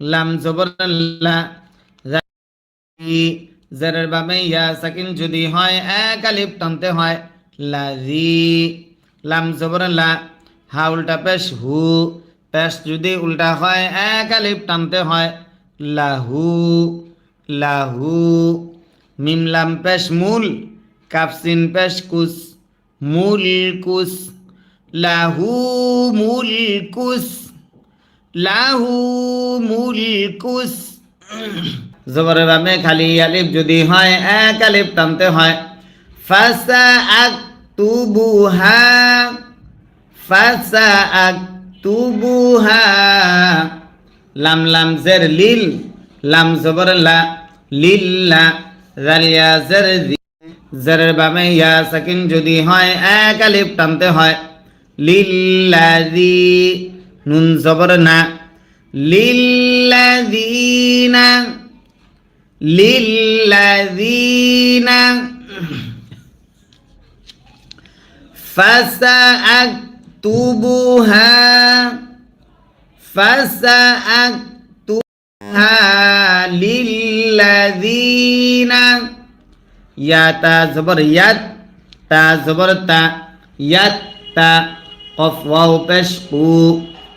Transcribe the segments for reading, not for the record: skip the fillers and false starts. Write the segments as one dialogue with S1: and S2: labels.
S1: লাম জবর লা, জেরের বামে ইয়া সাকিন যদি হয় এক আলিফ টানতে হয় লাজি। লাম জবর লা, হা উল্টা পেশ হু, পেশ যদি উল্টা হয় এক আলিফ টানতে হয় লাহু লাহু। মিম লাম পেশ মূল, কাফ সিন পেশ কুস, মূল কুস, লাহু মূল কুস, লাহু মূল কুস। জবরের বামে খালি আলিফ যদি হয় এক আলিফ টানতে হয় ফাসা আকতুবুহা, ফাসা আকতুবুহা। লাম লাম জের লিল, লাম জবর লা, লিল্লা, জালিয়া জের জি, জেরের বামে ইয়া সাকিন যদি হয় এক আলিফ টানতে হয় লিল্লাযী। নুন জবর না, লিল্লাযীনা, লিল্লাযীনা। ফাসাআকতুবুহা, ফাসাআকতুবুহা লিল্লাযীনা। ইয়া তা জবর ইয়াত, তা জবর তা, ইয়াত তা। কফ ওয়াও পেশ কু,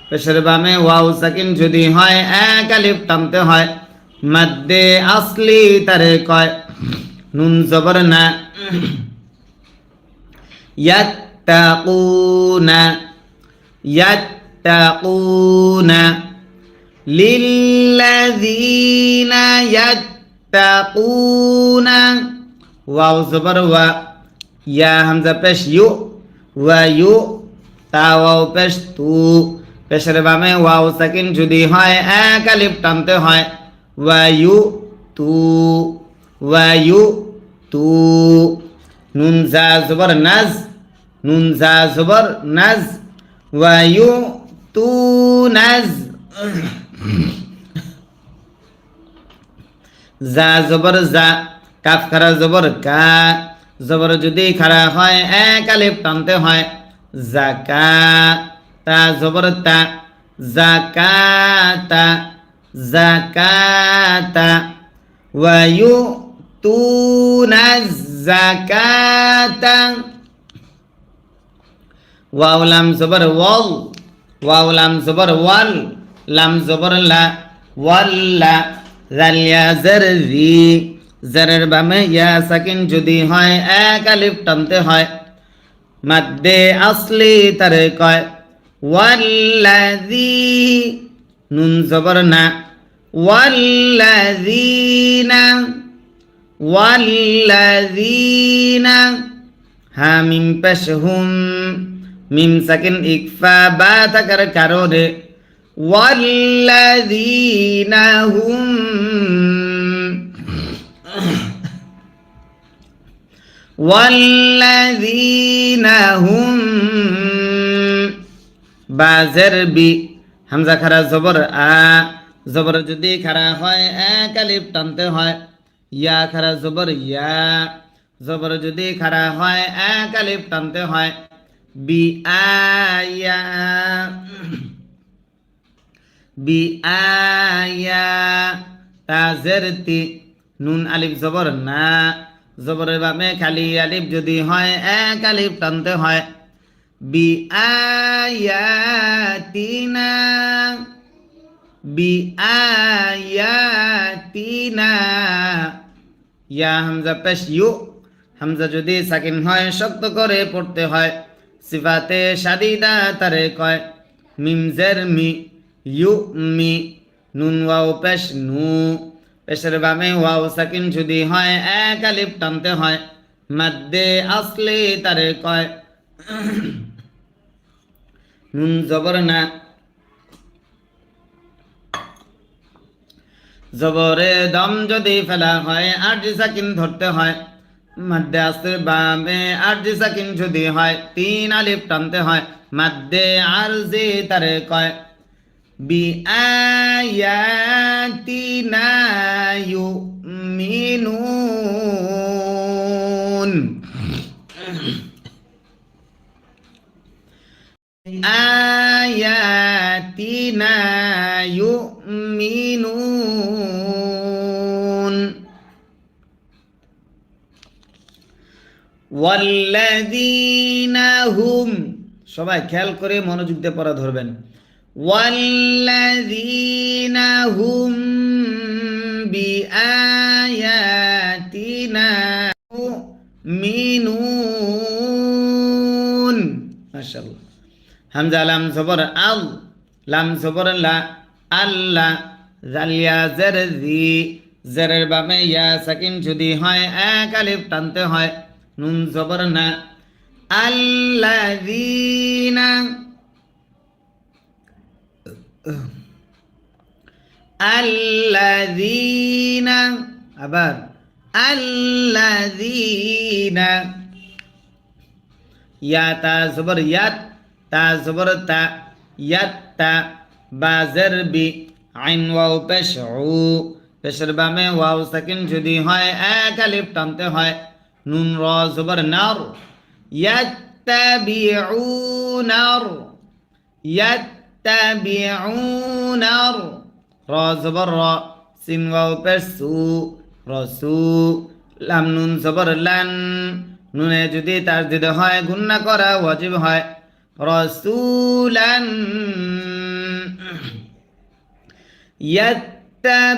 S1: পেশের বামে ওয়াও সাকিন যদি হয় এক আলিফ টানতে হয় মাদ্দে আসলি তারে কয় নুন জবর না, ইয়াত্তাকুনা, ইয়াত্তাকুনা, লিল্লাযীনা ইয়াত্তাকুনা। ওয়াও জবর ওয়া, ইয়া হামজা পেশ ইউ, ওয়া ইউ, তা ওয়াও পেশ তু, পেশের বামে ওয়াও সাকিন যদি হয় এক আলিফ টানতে হয় ওয়া ইউ তু, ওয়া ইউ তু। নুন জা জবর নাজ, নুন জা জবর নাজ, ওয়া ইউ তু নাজ। জা জবর জা, কাফ খারা জবর কা, জবর যদি খারা হয় এক আলিফ টানতে হয় জাকা। তা জবর তা, জাকাতা, জাকাতা। ওয়া ইউতুনা জাকাতা। ওয়াও লাম জবর ওয়াল, ওয়াও লাম জবর ওয়াল, লাম জবর লা, ওয়াল্লা, জালিয়া জের জি, জেরের বামে ইয়া সাকিন যদি হয় এক আলিফ টানতে হয় মাদ্দে আসলি তারে কয় ওয়াল্লাযী। নুন জবর না, ওয়াল্লাযীনা, ওয়াল্লাযীনা। হা মিম পেশ হুম, মিম সাকিন ইকফা বা থাকার কারণে ওয়াল্লাযীনা হুম, ওয়াল্লাযীনা হুম। বাজের বি, হামজা খারা জবর আ, জবর যদি খারা হয় এক আলিফ টানতে হয় ইয়া খারা জবর ইয়া, জবর যদি খারা হয় এক আলিফ টানতে হয় বি আয়া, বি আয়া। তাজের তি, নুন আলিফ জবর না, জবরের বামে খালি আলিফ যদি হয় এক আলিফ টানতে হয় বি আয়াতিনা, বি আয়াতিনা। ইয়া হামজা পেশ ইউ, হামজা যদি সাকিন হয় শক্ত করে পড়তে হয় সিফাতে শাদিদা তারে কয় মিম জের মি, ইউ মি। নুন ওয়াও পেশ নু, পেশের বামে ওয়াও সাকিন যদি হয় এক আলিফ টানতে হয় মাদ্দে আসলি তারে কয় নুন জবর না, জবরে দম যদি ফেলা হয় আরজি সাকিন ধরতে হয় মাদ্দে আসলে বামে আরজি সাকিন যদি হয় তিন আলিফ টানতে হয় মাদ্দে আরজি তারে কয় বি আয়াতিনা ইউমিনুন, আয়াতিনা ইউমিনুন ওয়াল্লাযীনা হুম সবাই খেয়াল করে মনোযোগ দিয়ে পড়া ধরবেন ওয়াল্লাযীনা হুম বিআয়াতিনা মিনুন মাশাআল্লাহ হামজা লাম জবর আল লাম জবর লা আল্লাহ জালিয়া জের জি জেরের বামে ইয়া সাকিন যদি হয় এক আলিফ টানতে হয় নুন জবর না আল্লাযীনা আল্লাযীনা আবার আল্লাযীনা ইয়া তা জবর ইয়াত তা জবর তা ইয়াত্তা বা জের বি আইন ওয়াও পেশ উ পেশের বামে ওয়াও সাকিন যদি হয় এক আলিফ টানতে হয় নুন র জবর নার ইয়াত্তাবিউনার ইয়াত্তাবিউনার র জবর র সিন ওয়াও পেশ সু রসু লাম নুন জবর লান নুনে যদি তার দিতে হয় গুণনা করা ওয়াজিব হয় রসুলান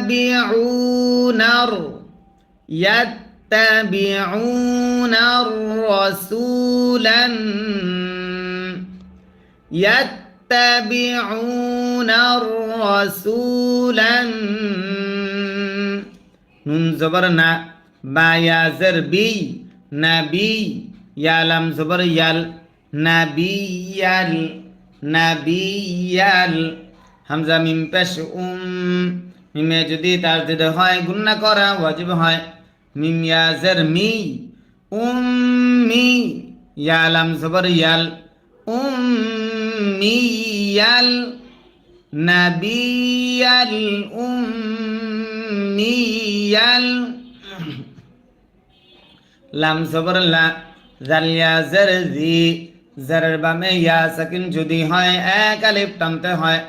S1: ইয়াত্তাবিউনার ইয়াত্তাবিউনার রাসূলান ইয়াত্তাবিউনার রাসূলান নুন জবর না বা ইয়া জের বি নবী ইয়া লাম জবর ইয়াল নবিয়াল নবিয়াল হামজা মিম পেশ মিমে যদি তার দিতে হয় গুণনা করা ওয়াজিব হয় মিম ইয়া জের মি উম্মি ইয়া লাম জবর ইয়াল উম্মিয়াল নবিয়াল উম্মিয়াল লাম জবর লা জালিয়া জের জি জেরের বামে ইয়া সাকিন যদি হয় এক আলিফ টানতে হয়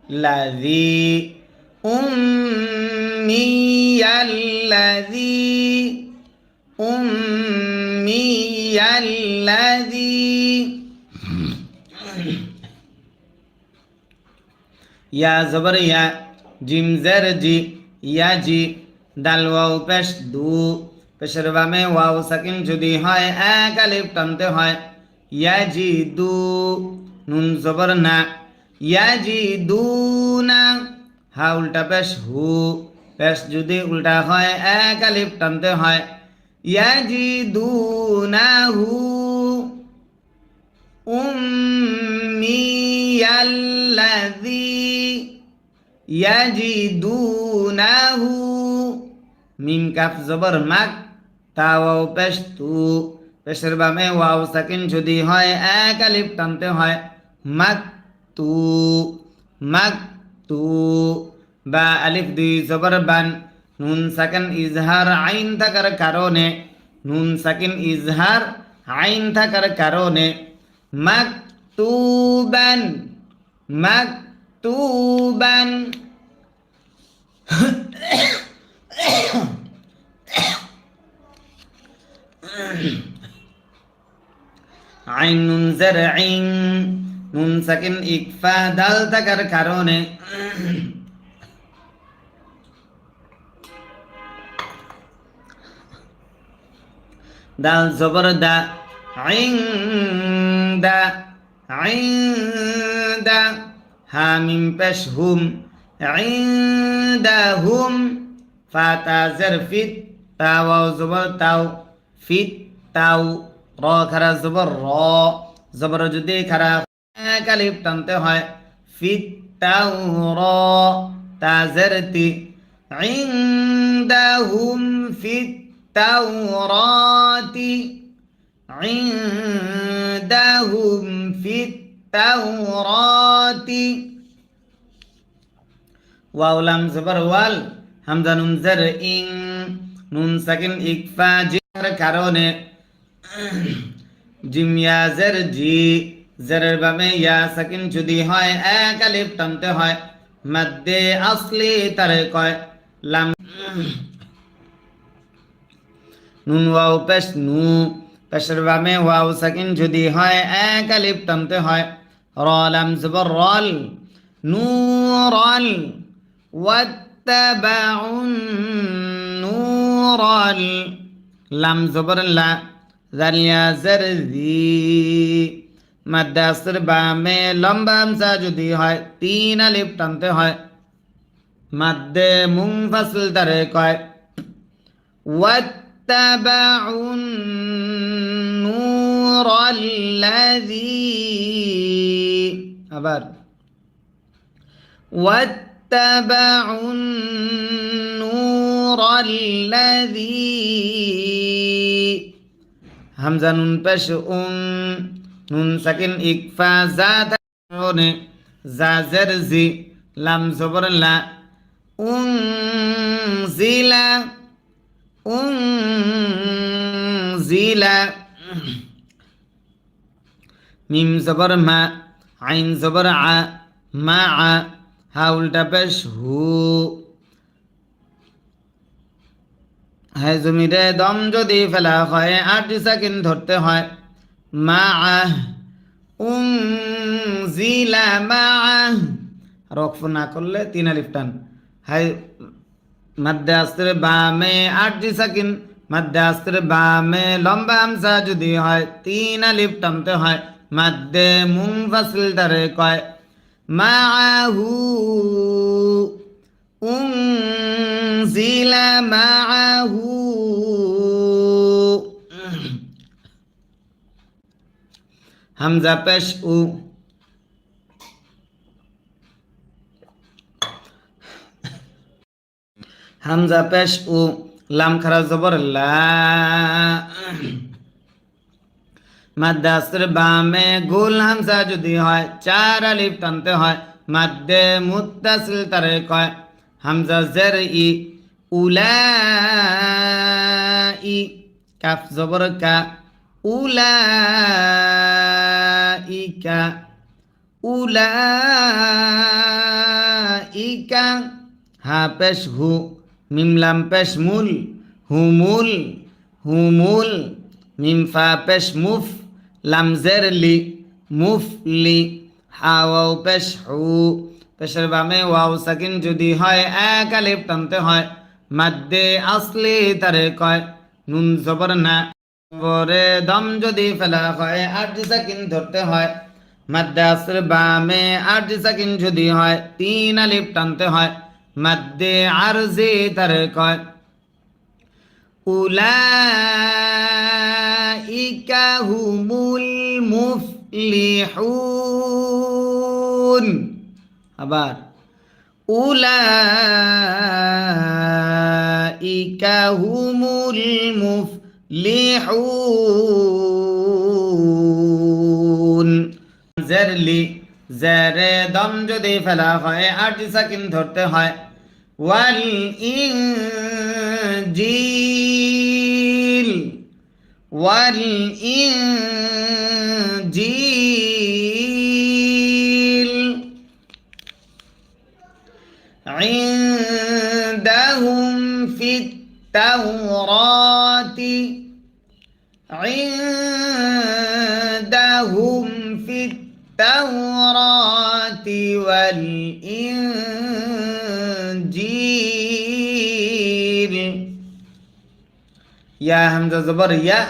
S1: লাযী উম্মিয়াল্লাযী উম্মিয়াল্লাযী ইয়া জবর ইয়া জিম জের জি ইয়া জি দাল ওয়াও পেশ দু পেশের বামে ওয়াও সাকিন যদি হয় এক আলিফ টানতে হয় ইয়াজিদু নুন জবর না ইয়াজিদুনা হা উল্টা পেশ হু পেশ যদি উল্টা হয় এক আলিফ টানতে হয় ইয়াজিদুনাহু উম্মিয়াল্লাযী ইয়াজিদুনাহু মিম কাফ জবর মাক তা ওয়াও পেশ তু পেশের বামে ওয়াও সাকিন যদি হয় এক আলিফ টানতে হয় মাকতু মাকতু বা আলিফ দুই জবর বান নুন সাকিন ইজহার আইন থাকার কারণে নুন সাকিন ইজহার আইন থাকার কারণে মাকতুবান মাকতুবান আইন নুন জের আইন নুন সাকিন ইকফা দাল থাকার কারণে দাল জবর দা আইন দা আইন দা হা মিম পেশ হুম আইন দা হুম ফাতা জের ফিত তা ওয়াও জবর তাও ফিত তাও র খারা জবর র জবর যদি খারা এক আলিফ টানতে হয় ফিত তাও র তা জের তি ইনদাহুম ফিত তাওরাতি ইনদাহুম ফিত তাওরাতি ওয়াও লাম জবর ওয়াল হামজা নুন জের ইন নুন সাকিন ইকফা জির কারণে জিম ইয়া জের জি জেরের বামে ইয়া সাকিন যদি হয় এক আলিফ টানতে হয় মাদ্দে আসলি তারে কয় লাম নুন ওয়াও পেশ নু পেশের বামে ওয়াও সাকিন যদি হয় এক আলিফ টানতে হয় র লাম জবর রল নূরল ওয়াত্তাবাউন নূরল লাম জবর লা জালিয়া জারজি মাদ্দে আসর বামে লম্বা হামজা যদি হয় তিন আলিফ টানতে হয় মাদ্দে মুনফাসিল তারে কয় واتبعوا النور الذي আবার واتبعوا النور الذي হামজা নুন পেশ নুন সাকিন ইকফা জা থাকনে জা জের জি লাম জবর লা জিলা উনজিলা মিম জবর মা আইন জবর আ মা আ হা উল্টা পেশ হু হ্যাঁ জমিরে দম যদি ফেলা হয় 8 সেকেন্ড ধরতে হয় মা আহ উনজিলা মা আহ রকফ না করলে 3 আলিফ টান হাই মাদ্দে আসরে বামে 8 সেকেন্ড মাদ্দে আসরে বামে লম্বা হামজা যদি হয় 3 আলিফ টানতে হয় মাদ্দে মুনফাসিল তারে কয় মাআহু উনজিলা মাআহু হামজা পেশ উ হামজা পেশ উ লাম খারা জবর লা মাদ্দে আসর বামে গোল হামজা যদি হয় 4 আলিফ টানতে হয় মাদ্দে মুত্তাসিল তারে কয় হামজা জের ই উলাই কাফ জবর কা উলাইকা উলাইকা হা পেশ হু মিম লাম পেশ মুল হুমুল হুমুল মিম ফা পেশ মুফ লাম জের লি মুফলি হা ওয়াও পেশ হু পেশের বামে ওয়াও সাকিন যদি হয় এক আলিফ টানতে হয় মাদ্দে আসলি তারে কয় নুন জবর না পরে দম যদি ফেলা হয় 8 সেকেন্ড ধরতে হয় মাদ্দে আসর বামে 8 সেকেন্ড যদি হয় 3 আলিফ টানতে হয় মাদ্দে আরজি তারে কয় উলাইকা হুমুল মুফলিহুন আবার উলাইকা হুমুল মুফলিহুন জারলি জারে দম যদি ফেলা হয় 8 সেকেন্ড ধরতে হয় ওয়াল ইনজিল ওয়াল ইনজিল عندهم في التوراة عندهم في التوراة والإنجيل ইয়া হামজা জবর ইয়া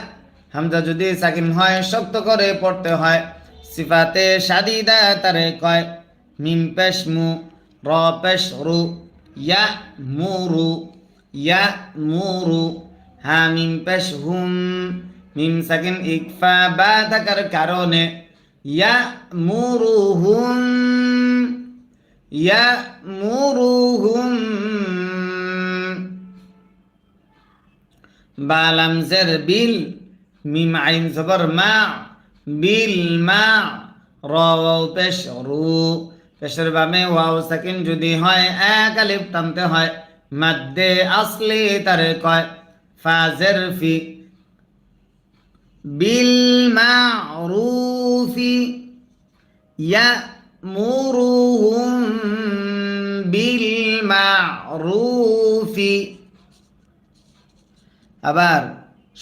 S1: হামজা যদি সাকিন হয় শক্ত করে পড়তে হয় সিফাতে শাদিদা তারে কয় মিম পেশ মু র পেশ রু ইয়া মুরু হা মিম পেশ হুম মিম সাকিন ইকফা বা থাকার কারণে ইয়া মুরুহুম বালাম জের বিল মিম আইন জবর মা বিল মা র ওয়াও পেশ রু পেশের বামে ওয়াও সাকিন যদি হয় এক আলিফ টানতে হয় মাদ্দে আসলি তারে কয় ফাজের ফি বিল মারুফি ইয়ামুরুহুম বিল-মা'রুফি। আবার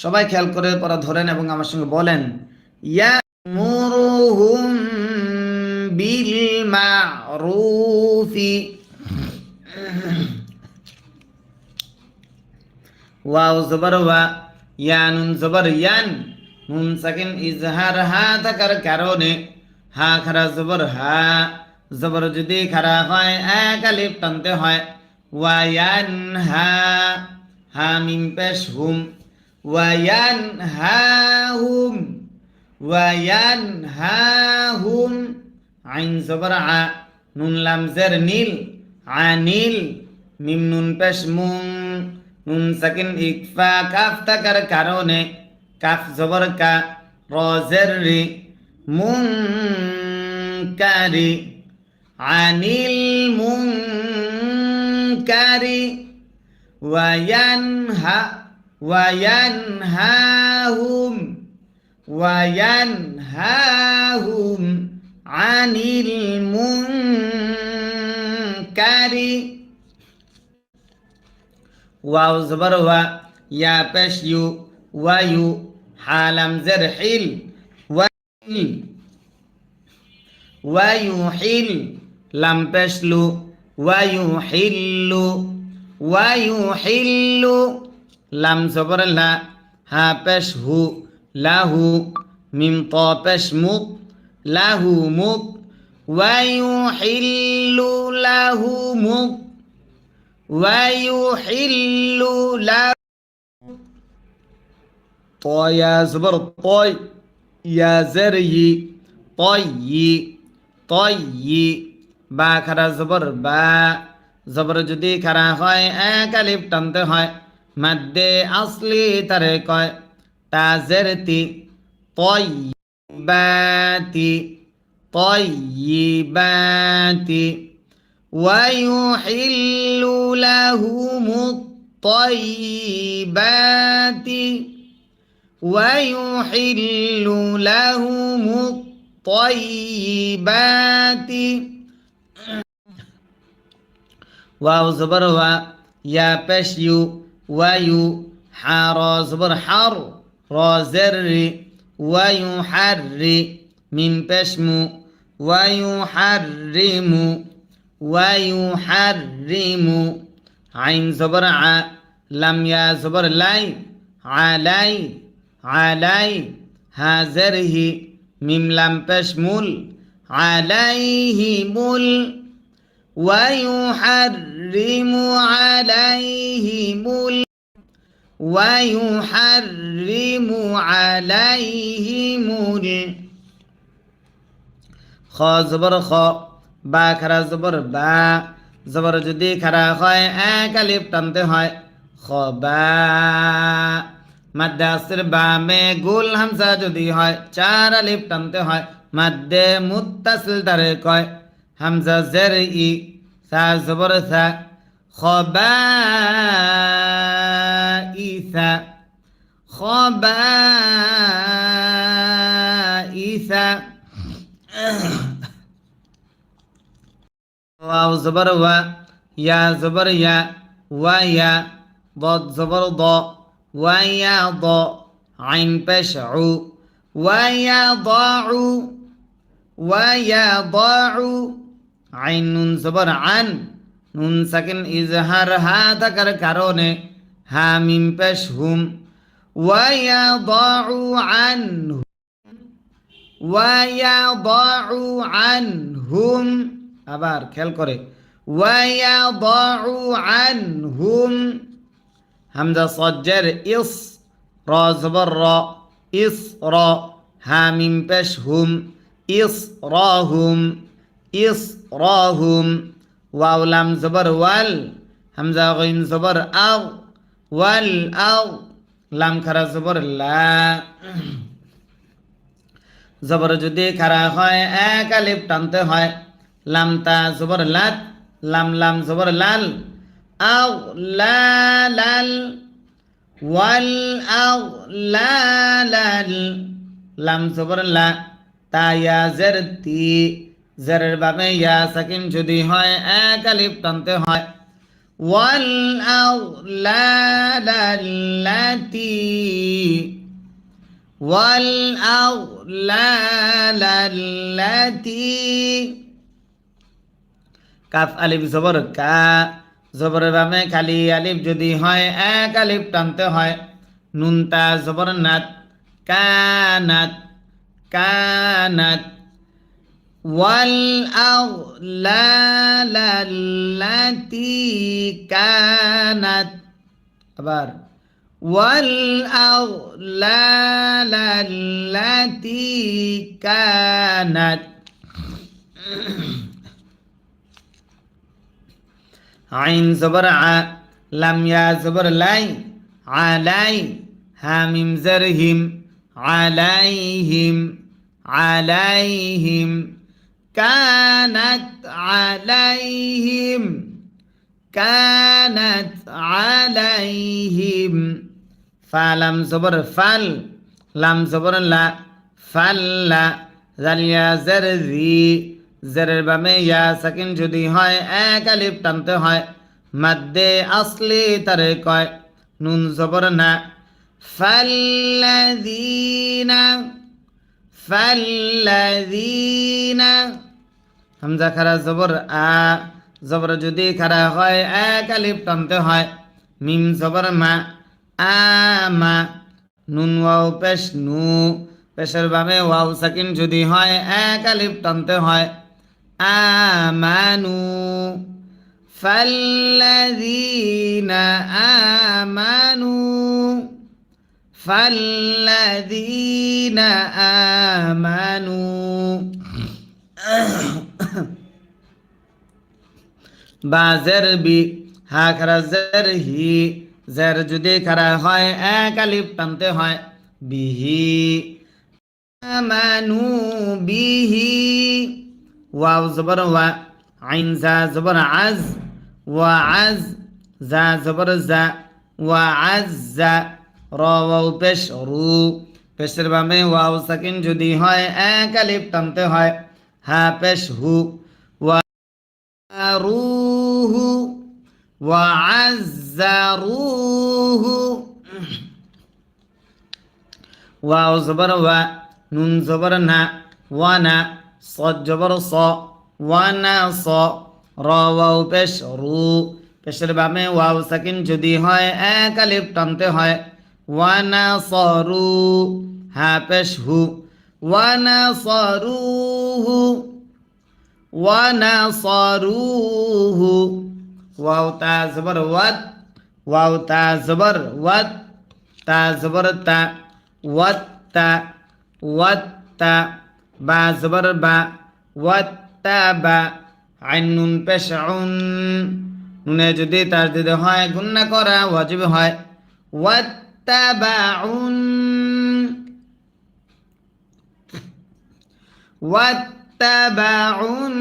S1: সবাই খেয়াল করে পড়া ধরেন এবং আমার সঙ্গে বলেন, ইয়ামুরুহুম বিল-মা'রুফি। ওয়াও জবর ওয়া, ইয়া নুন জবর ইয়ান, নুন সাকিন ইজহার হা থাকার কারণে হা খারা জবর হা, জবর যদি খারা হয় এক আলিফ টানতে হয়। ওয়ায়ান হা, হা মিম পেশ হুম, ওয়ায়ান হা হুম, ওয়ায়ান হা হুম। আইন জবর আ, নুন লাম জের নীল, আনিল, মিম নুন পেশ মুং, নুন সাকিন ইকফা কাফ থাকার কারণে কাফ জবর কা, র জের রি, মুনকারি, আনিল মুনকারি। ওয়ায়ানহা, ওয়ায়ানহাহুম, ওয়ায়ানহাহুম আনিল মুনকারি। ওয়াও জবর ওয়া, ইয়া পেশ ইউ, ওয়ায়ু, হালাম জের হিল, ওয়াইল, ওয়ায়ুহিল, লাম পেশ লু, ওয়ায়ুহিল্লু, ওয়ায়ুহিল্লু, লাম জবর লা, হা পেশ হু, লাহু, মিম ত পেশ মুক, লাহু মুক, ওয়ায়ুহিল্লু লাহু মুক, ওয়ায়ুহিল্লু লাহু। তয়া জবর তয়, ইয়া জের ই, তয়্যি, তয়্যি, বা খারা জবর বা, জবর যদি খারা হয় এক আলিফ টানতে হয়। মাদ্দে আসলি তারে কয় তাজের তি, তয়্যিবাতি, তয়্যিবাতি। ওয়ায়ুহিল্লু লাহুমুত তয়্যিবাতি, ويحل لهم الطيبات। واو زبر وا، يا পেশ ইউ, ওয়ায়ু, হা র জবর হার, র জের রি, ওয়ায়ুহাররি, মিম পেশ মু, ওয়ায়ুহাররিমু, ওয়ায়ুহাররিমু। আইন জবর আ, লাম ইয়া জবর লাই, আলাই, আলাই, হা জের হি, মিম লাম পেশ মুল, আলাইহিমুল, ওয়ায়ুহাররিমু আলাইহিমুল, ওয়ায়ুহাররিমু আলাইহিমুল। খ জবর খ, বা খারা জবর বা, জবর যদি খারা হয় এক আলিফ টানতে হয়। খবা, মাদ্দে আসর বা মে গুল হামজা যদি হয় চার আলিফ টানতে হয়। মাদ্দে মুত্তাসিল তারে কয় হামজা জের ই, সা জবর সা, খবাইসা, খবাইসা। ওয়াও জবর ওয়া, ইয়া জবর ইয়া, ওয়াইয়া, ضاد জবর দ, ওয়াইয়া দ, আইন পেশ উ, ওয়াইয়া দাউ, ওয়াইয়া দাউ। আইন নুন জবর আন, নুন সাকিন ইজহার হা থাকার কারণে হা মিম পেশ হুম, ওয়াইয়া দাউ আন, ওয়াইয়া দাউ আন হুম। আবার খেয়াল করে ওয়াইয়া দাউ আন হুম। হামজা সজ্জের ইস, র জবর র, ইস র, হা মিম পেশ হুম, ইস রহুম, ইস রহুম। ওয়াও লাম জবর ওয়াল, হামজা গইন জবর আও, ওয়াল আও, লাম খারা জবর লা। জবর যদি খারা হয় এক আলিফ টানতে হয়। লাম তা জবর লাত, লাম লাম জবর লাল, আও লা লাল, ওয়াল আও লা লাল, লাম জবর লা, তা ইয়া জের তি, জেরের বামে ইয়া সাকিন যদি হয় এক আলিফ টানতে হয় ওয়াল আউলালাল্লাতি ওয়াল আউলালাল্লাতি কাফ আলিফ জবর কা জবরের বামে খালি আলিফ যদি হয় এক আলিফ টানতে হয় নুন তা জবর নাত কানাত কানাত ওয়াল আউলালাল্লাতি কানাত আবার ওয়াল আউলালাল্লাতি কানাত আইন জবর আ লাম ইয়া জবর লাই আলাই হামিম জরহিম আলাইহিম আলাইহিম কানাত আলাইহিম কানাত আলাইহিম ফালাম জবর ফাল লাম জবর লা ফাল্লা জালিয়া জরজি জেরের বামে ইয়া সাকিন যদি হয় এক আলিফ টানতে হয় মাদ্দে আসলি তারে কয় নুন জবর না ফাল্লাযীনা ফাল্লাযীনা হামজা খারা জবর আ জবর যদি খারা হয় এক আলিফ টানতে হয় মিম জবর মা আমা নুন ওয়াও পেশ নু পেশের বামে ওয়াও সাকিন যদি হয় এক আলিফ টানতে হয় আমানু ফাল্লাযীনা আমানু ফাল্লাযীনা আমানু বাজের বি হা খারা জের হি জের যদি খারা হয় এক আলিফ টানতে হয় বিহি আমানু বিহি ওয়াও জবর ওয়া আইন জা জবর আজ ওয়া আজ জা জবর জা ওয়া আজ্জা র ওয়াও পেশ রু পেশের বামে ওয়াও সাকিন যদি হয় এক আলিফ টানতে হয় হা পেশ হু ওয়া রুহু ওয়া আজ্জারুহু ওয়াও জবর ওয়া নুন জবর না ওয়ানা صاد জবর স ওয়ানা স র ওয়াও পেশ রু পেশের বামে ওয়াও সাকিন যদি হয় এক আলিফ টানতে হয় ওয়ানা সরু হা পেশ হু ওয়ানা সরুহু ওয়ানা সরুহু ওয়াও তা জবর ওয়াত ওয়াও তা জবর ওয়াত তা জবর তা ওয়াত্তা ওয়াত্তা বা জবর বা ওয়াত্তাবা আইন নুন পেশ উন নুনে যদি তার দিতে হয় গুণনা করা ওয়াজিব হয় ওয়াত্তাবাউন ওয়াত্তাবাউন